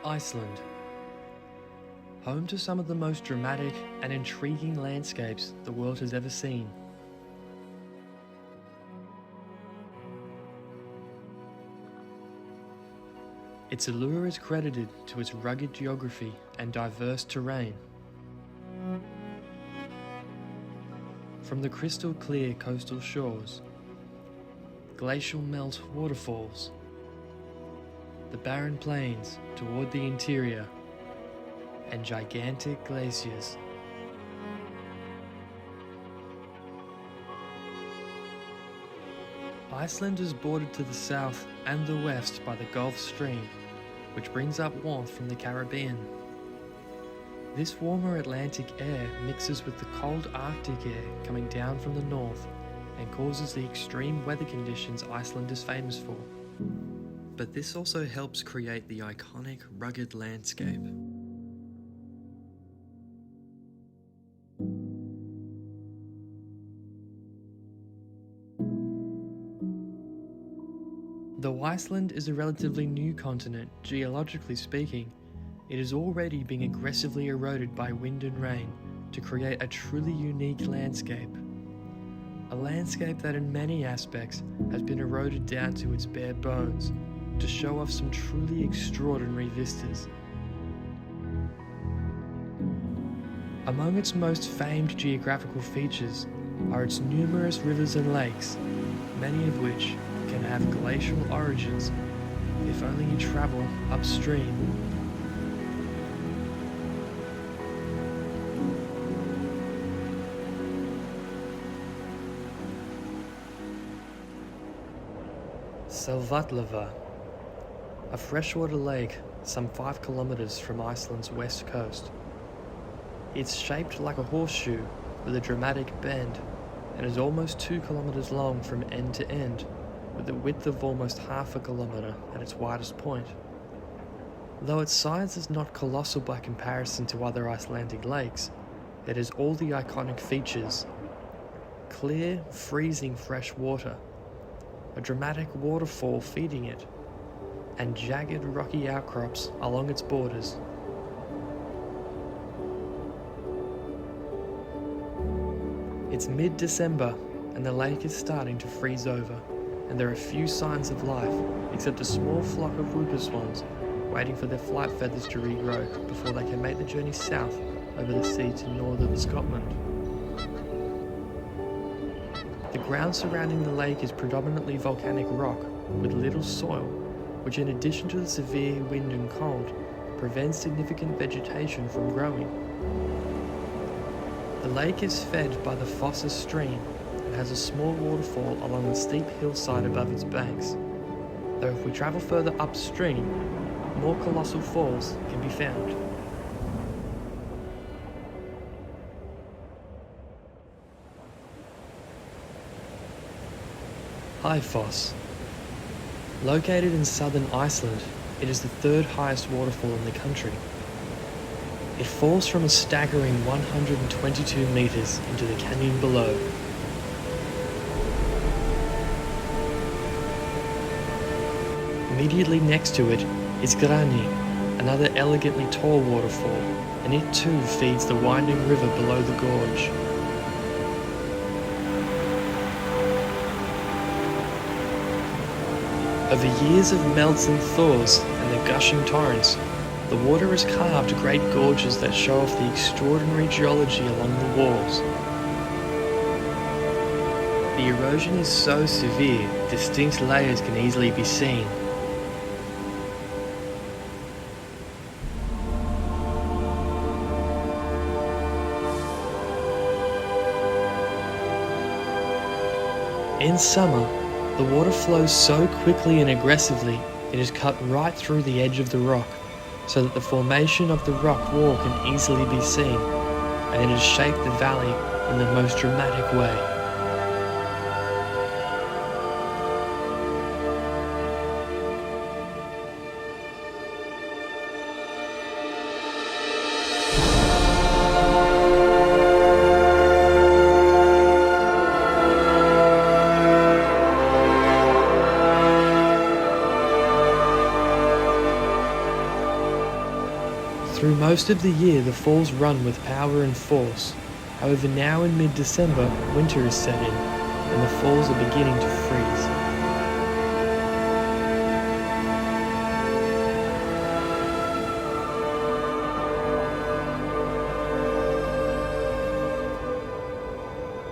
Iceland, home to some of the most dramatic and intriguing landscapes the world has ever seen. Its allure is credited to its rugged geography and diverse terrain. From the crystal clear coastal shores, glacial melt waterfalls, the barren plains toward the interior, and gigantic glaciers. Iceland is bordered to the south and the west by the Gulf Stream, which brings up warmth from the Caribbean. This warmer Atlantic air mixes with the cold Arctic air coming down from the north and causes the extreme weather conditions Iceland is famous for. But this also helps create the iconic rugged landscape. Though Iceland is a relatively new continent, geologically speaking, it is already being aggressively eroded by wind and rain to create a truly unique landscape. A landscape that in many aspects has been eroded down to its bare bones to show off some truly extraordinary vistas. Among its most famed geographical features are its numerous rivers and lakes, many of which can have glacial origins if only you travel upstream. Selvatlava, a freshwater lake some 5 kilometers from Iceland's west coast. It's shaped like a horseshoe with a dramatic bend and is almost 2 kilometers long from end to end, with a width of almost half a kilometer at its widest point. Though its size is not colossal by comparison to other Icelandic lakes, it has all the iconic features: clear, freezing fresh water, a dramatic waterfall feeding it, and jagged rocky outcrops along its borders. It's mid-December and the lake is starting to freeze over, and there are few signs of life except a small flock of whooper swans waiting for their flight feathers to regrow before they can make the journey south over the sea to northern Scotland. The ground surrounding the lake is predominantly volcanic rock with little soil, which in addition to the severe wind and cold, prevents significant vegetation from growing. The lake is fed by the Fossa stream and has a small waterfall along the steep hillside above its banks, though if we travel further upstream, more colossal falls can be found. Foss. Located in southern Iceland, it is the 3rd highest waterfall in the country. It falls from a staggering 122 meters into the canyon below. Immediately next to it is Grani, another elegantly tall waterfall, and it too feeds the winding river below the gorge. Over years of melts and thaws and the gushing torrents, the water has carved great gorges that show off the extraordinary geology along the walls. The erosion is so severe, distinct layers can easily be seen. In summer, the water flows so quickly and aggressively it is cut right through the edge of the rock, so that the formation of the rock wall can easily be seen, and it has shaped the valley in the most dramatic way. Through most of the year, the falls run with power and force. However, now in mid-December, winter is set in, and the falls are beginning to freeze.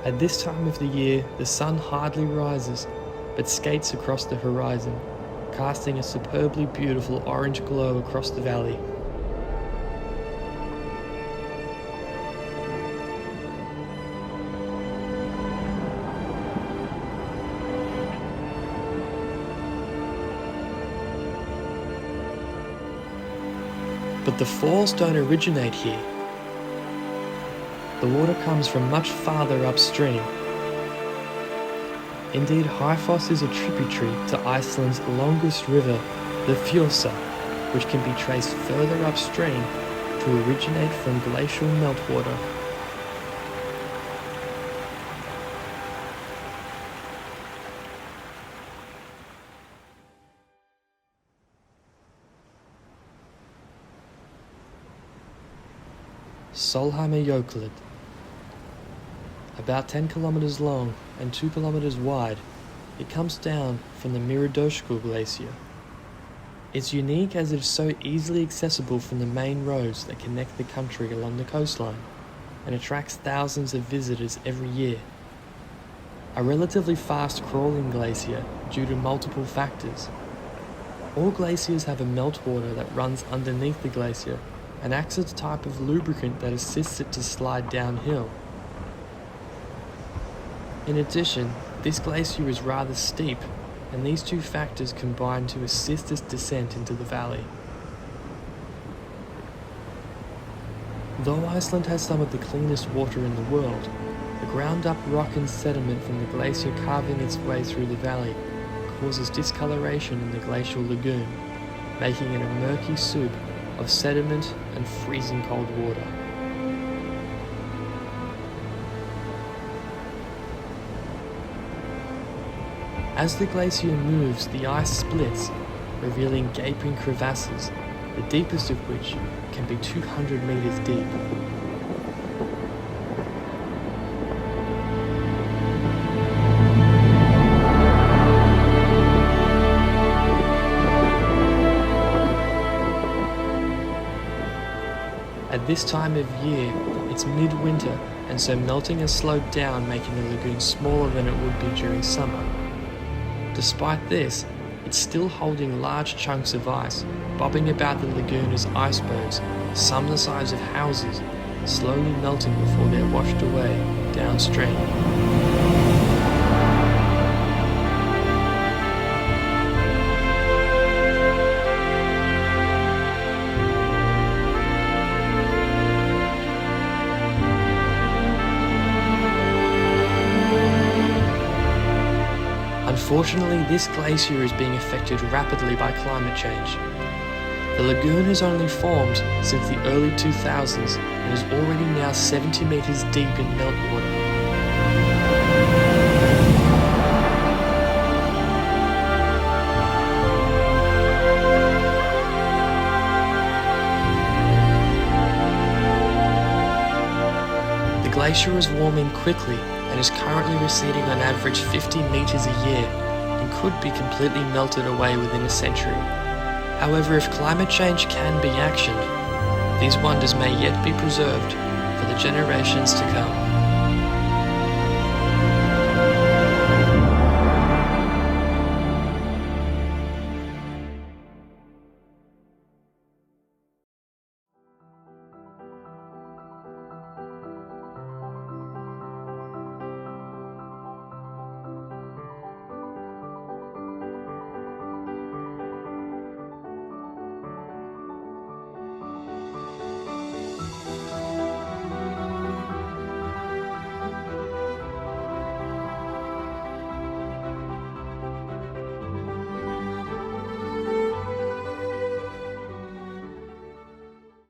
At this time of the year, the sun hardly rises, but skates across the horizon, casting a superbly beautiful orange glow across the valley. But the falls don't originate here. The water comes from much farther upstream. Indeed, Hyfoss is a tributary to Iceland's longest river, the Fjosa, which can be traced further upstream to originate from glacial meltwater. Solheimajökull. About 10 kilometers long and 2 kilometers wide, it comes down from the Mýrdalsjökull glacier. It's unique as it is so easily accessible from the main roads that connect the country along the coastline, and attracts thousands of visitors every year. A relatively fast crawling glacier due to multiple factors. All glaciers have a meltwater that runs underneath the glacier and acts as a type of lubricant that assists it to slide downhill. In addition, this glacier is rather steep, and these two factors combine to assist its descent into the valley. Though Iceland has some of the cleanest water in the world, the ground-up rock and sediment from the glacier carving its way through the valley causes discoloration in the glacial lagoon, making it a murky soup of sediment and freezing cold water. As the glacier moves, the ice splits, revealing gaping crevasses, the deepest of which can be 200 meters deep. At this time of year, it's midwinter, and so melting has slowed down, making the lagoon smaller than it would be during summer. Despite this, it's still holding large chunks of ice, bobbing about the lagoon as icebergs, some the size of houses, slowly melting before they're washed away downstream. Unfortunately, this glacier is being affected rapidly by climate change. The lagoon has only formed since the early 2000s and is already now 70 meters deep in meltwater. The glacier is warming quickly and is currently receding on average 50 meters a year, and could be completely melted away within a century. However, if climate change can be actioned, these wonders may yet be preserved for the generations to come.